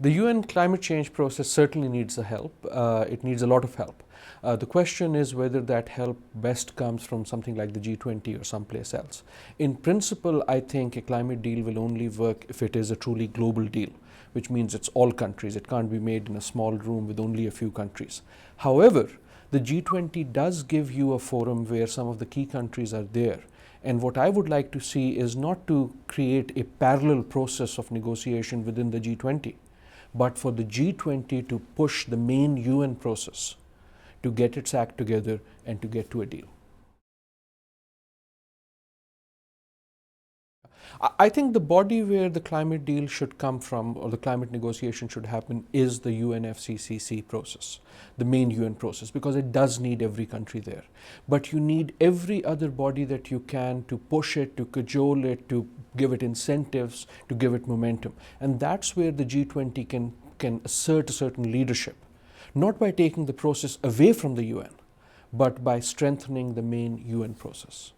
The UN climate change process certainly needs a help. It needs a lot of help. The question is whether that help best comes from something like the G20 or someplace else. In principle, I think a climate deal will only work if it is a truly global deal, which means it's all countries. It can't be made in a small room with only a few countries. However, the G20 does give you a forum where some of the key countries are there. And what I would like to see is not to create a parallel process of negotiation within the G20, but for the G20 to push the main UN process to get its act together and to get to a deal. I think the body where the climate deal should come from, or the climate negotiation should happen, is the UNFCCC process, the main UN process, because it does need every country there. But you need every other body that you can to push it, to cajole it, to give it incentives, to give it momentum. And that's where the G20 can assert a certain leadership, not by taking the process away from the UN, but by strengthening the main UN process.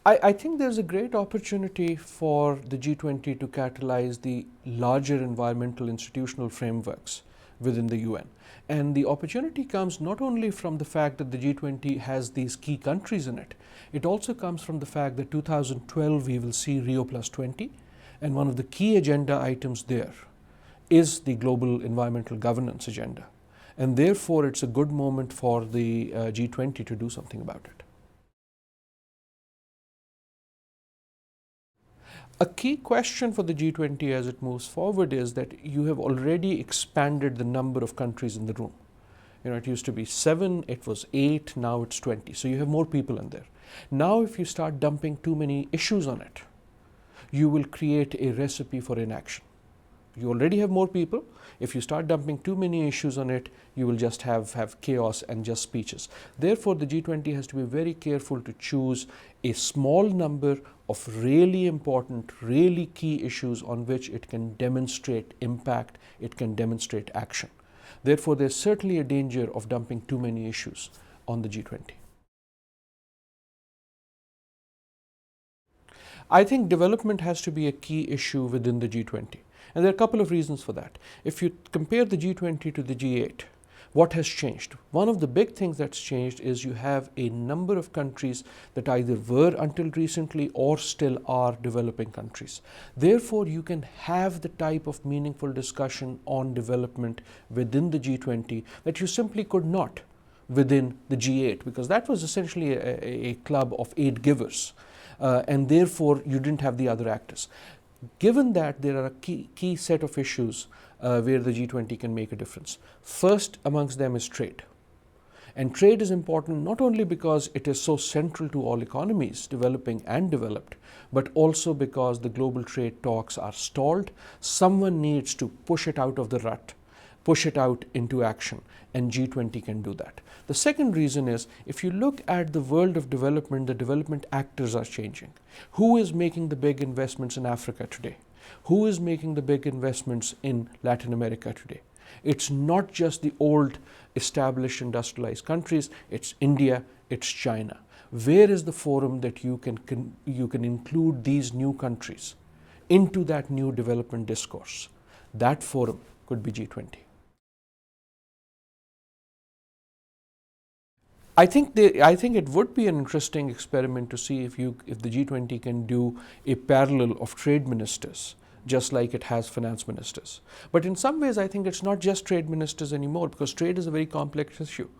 I think there's a great opportunity for the G20 to catalyze the larger environmental institutional frameworks within the UN. And the opportunity comes not only from the fact that the G20 has these key countries in it, it also comes from the fact that 2012 we will see Rio Plus 20, and one of the key agenda items there is the global environmental governance agenda. And therefore, it's a good moment for the G20 to do something about it. A key question for the G20 as it moves forward is that you have already expanded the number of countries in the room. It used to be 7, it was 8, now it's 20. So you have more people in there. Now, if you start dumping too many issues on it, you will create a recipe for inaction. You already have more people. If you start dumping too many issues on it, you will just have chaos and just speeches. Therefore, the G20 has to be very careful to choose a small number of really important, really key issues on which it can demonstrate impact, it can demonstrate action. Therefore, there's certainly a danger of dumping too many issues on the G20. I think development has to be a key issue within the G20. And there are a couple of reasons for that. If you compare the G20 to the G8, what has changed? One of the big things that's changed is you have a number of countries that either were until recently or still are developing countries. Therefore, you can have the type of meaningful discussion on development within the G20 that you simply could not within the G8, because that was essentially a club of 8 givers. And therefore, you didn't have the other actors. Given that there are a key set of issues where the G20 can make a difference. First amongst them is trade. And trade is important not only because it is so central to all economies, developing and developed, but also because the global trade talks are stalled. Someone needs to push it out of the rut, push it out into action, and G20 can do that. The second reason is, if you look at the world of development, the development actors are changing. Who is making the big investments in Africa today? Who is making the big investments in Latin America today? It's not just the old established industrialized countries, it's India, it's China. Where is the forum that you can include these new countries into that new development discourse? That forum could be G20. I think it would be an interesting experiment to see if the G20 can do a parallel of trade ministers, just like it has finance ministers. But in some ways, I think it's not just trade ministers anymore, because trade is a very complex issue.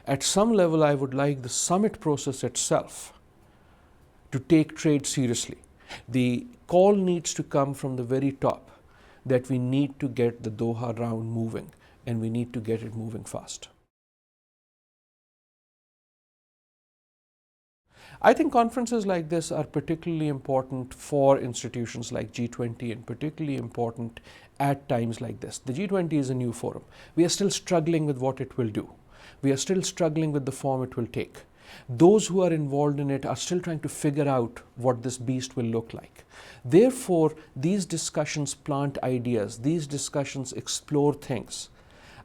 At some level, I would like the summit process itself to take trade seriously. The call needs to come from the very top that we need to get the Doha round moving, and we need to get it moving fast. I think conferences like this are particularly important for institutions like G20, and particularly important at times like this. The G20 is a new forum. We are still struggling with what it will do. We are still struggling with the form it will take. Those who are involved in it are still trying to figure out what this beast will look like. Therefore, these discussions plant ideas, these discussions explore things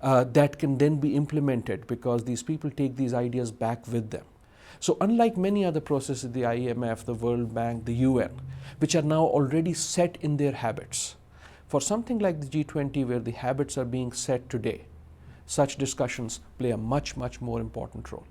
that can then be implemented, because these people take these ideas back with them. So unlike many other processes, the IMF, the World Bank, the UN, which are now already set in their habits, for something like the G20 where the habits are being set today, such discussions play a much, much more important role.